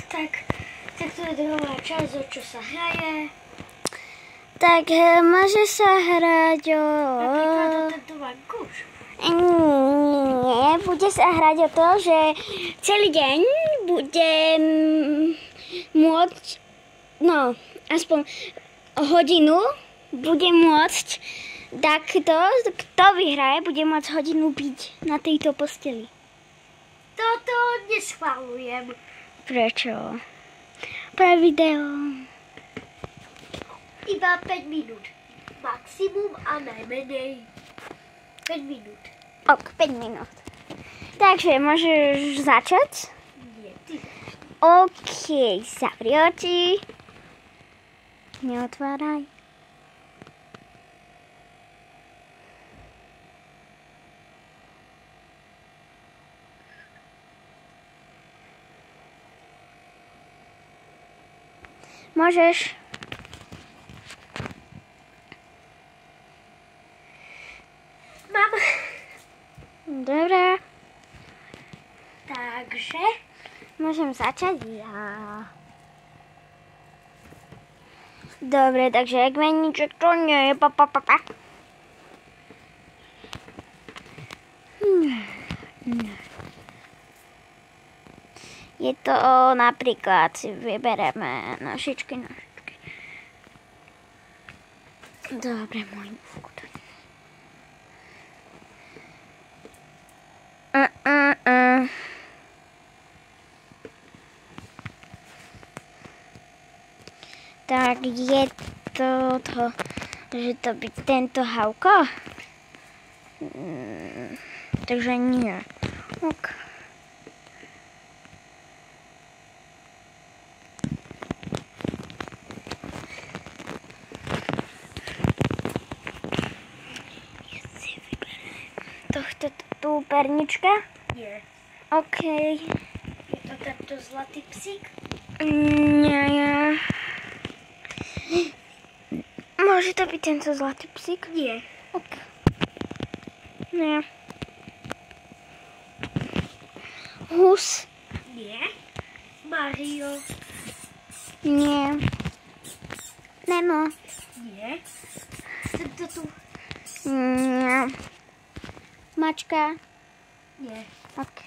tak to je druhá časť, o čo sa hraje. Tak môže sa hrať o... Napríklad o tento vankúš. Nie, bude sa hrať o to, že celý deň budem môcť, no, aspoň hodinu budem môcť takto, kto vyhraje, bude môcť hodinu byť na tejto posteli. Toto neschválujem. Prečo? Pre video. Iba 5 minút. Maximum a najmenej 5 minút. Ok, 5 minút. Takže môžeš začať? Nie, ty. OK, zavri oči. Neotváraj. Môžeš. Mám. Dobre. Takže? Môžem začať ja. Dobre, takže ak meníček to nie je pa. Je to napríklad, si vybereme nožičky. Dobre, môj vchod. Tak je to, že to by tento Havko? Takže nie. Ok. Tohto tu pernička? Nie. OK. Je to tento zlatý psík? Nie. Môže to byť tento zlatý psík? Nie. Ok. Nie. Hus? Nie. Mario? Nie. Nemo? Nie. Tento tu? Nie. Mačka? Nie. OK.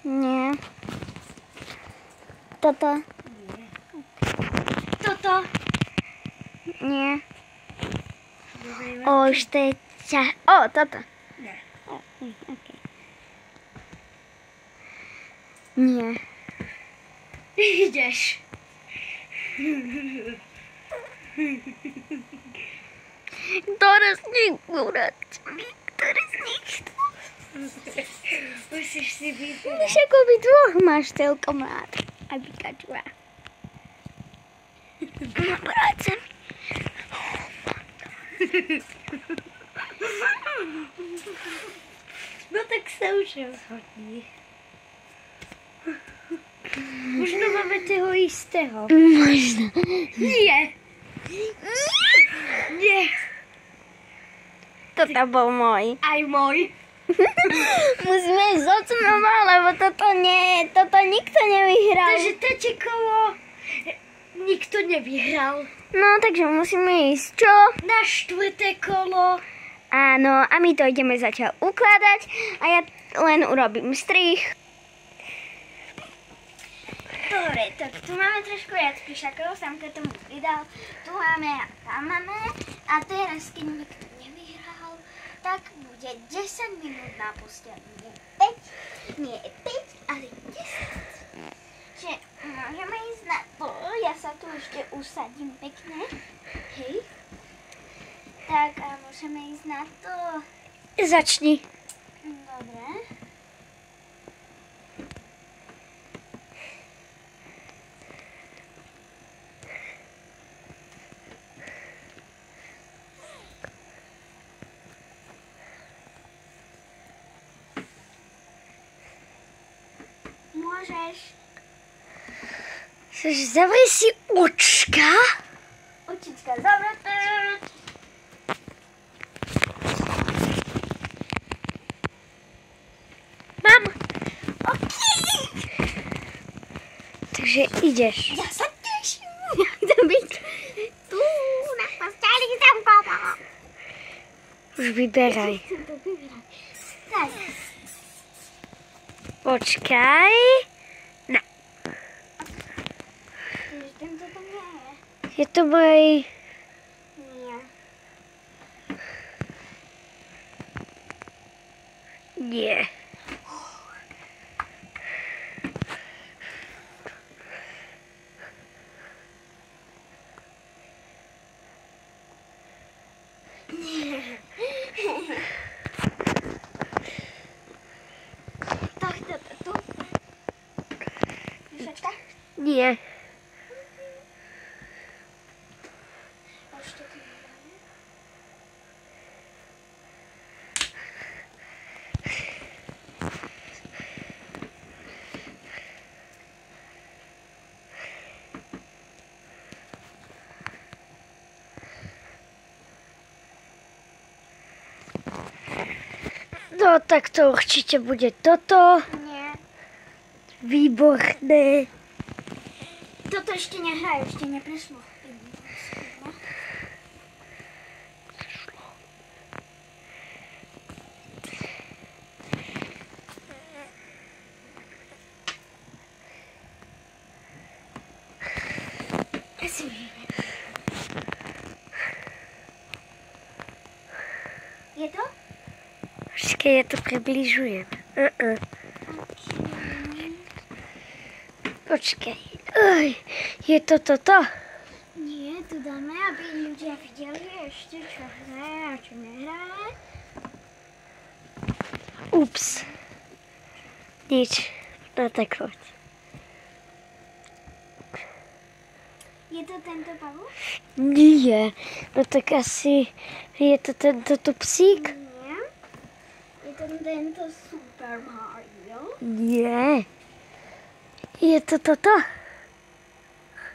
Nie. Toto? Nie. Toto? Nie. Dobre, Už to je toto. Nie. OK. Nie. Ideš. Ktoré z nich urať? Ktoré z nich? Musíš si vybrať. Však obi dvoch máš celkom rád. A Pikačua. No, vrať sa mi. No tak sa už rozhodni. Možno máme toho istého. Možno. Nie. Nie. Toto bol môj. Aj môj. Musíme ísť od znova, lebo toto nikto nevyhral. Takže tretie kolo nikto nevyhral. No, takže musíme ísť čo? Na štvrté kolo. Áno, a my to ideme zatiaľ ukladať a ja len urobím strih. Dobre, tak tu máme trošku viac píšakov, Samka tomu pridal. Tu máme a tam máme. A teraz, keď nikto nevyhral, tak bude 10 minút na posteli. Nie 5, ale 10. Čiže môžeme ísť na to. Ja sa tu ešte usadím pekne. Hej. Tak a môžeme ísť na to. Začni. Dobre. Môžeš. Zavri si očka. Očička zavreté. Mám. OK. Takže ideš. Ja sa teším. Chcem byť. Tu na posteli tam kopa. Už vyberaj. Chcem to vybrať. Tak. Počkaj. No. Tento tam nie je. Je to môj... Nie. Nie. Tak, tu. Myšačka? Nie. Ešte tu máme. No tak to určite bude toto. Nie. Výborné. Toto ešte nehraje, ešte neprešlo. Je to? Počkej, ja to približujem. Počkej. Je to toto? Nie, tu dáme, aby ľudia videli ešte, čo hraje a čo nehraje. Ups. Nič. No tak poď. Je to tento pavúk? Nie. No tak asi je to tento tu psík? Nie. Je to tento Super Mario. Nie. Je to toto?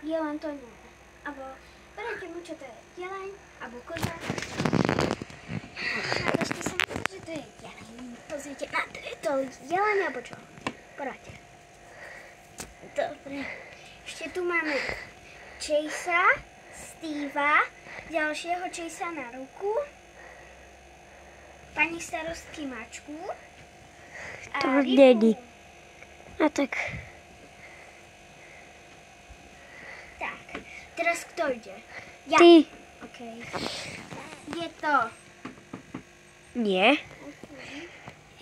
Je len to nie. Abo, berete mu, čo to je jeleň, abo koza. Nakažte sa, že to je jeleň. Pozrite, na to je to jeleň, abo čo? Poradte. Dobre. Ešte tu máme Chasea, Steva, ďalšieho Chasea na ruku, pani starostky mačku a To rybu. není. No tak. Tak, teraz kto ide? Ja. Ty. Okay. Je to... Nie.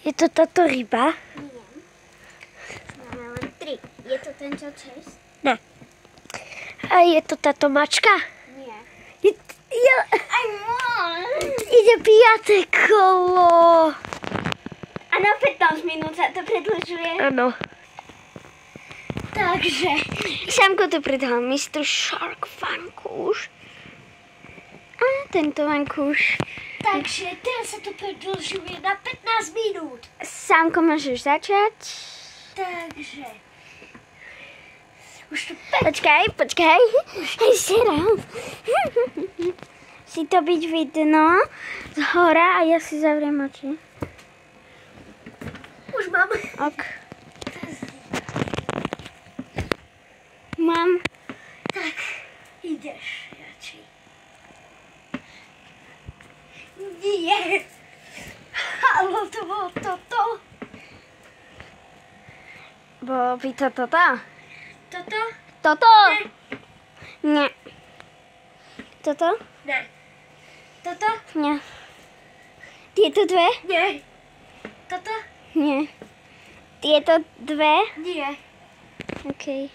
Je to táto ryba? Nie. Máme len 3. Je to tento Chase? Ne. A je to táto mačka? Nie. Aj môj! Ide 5. kolo. A na 15 minút sa to predĺžuje. Áno. Takže, Samko tu pridal Mr. Shark vankúš. A tento vankúš. Takže teraz sa to predĺžuje na 15 minút. Samko, môžeš začať. Takže... Už to Počkaj. Ešte raz. Si to byť vidno z hora a ja si zavriem oči. už mám. Ok. Mám. Tak, ideš radšej. Nie. Ale to bolo toto. Bolo by to toto? Toto? Toto? Nie. Toto? Ne. Toto? Nie. Tieto dve? Nie. Toto? Nie. Tieto dve? Nie. OK.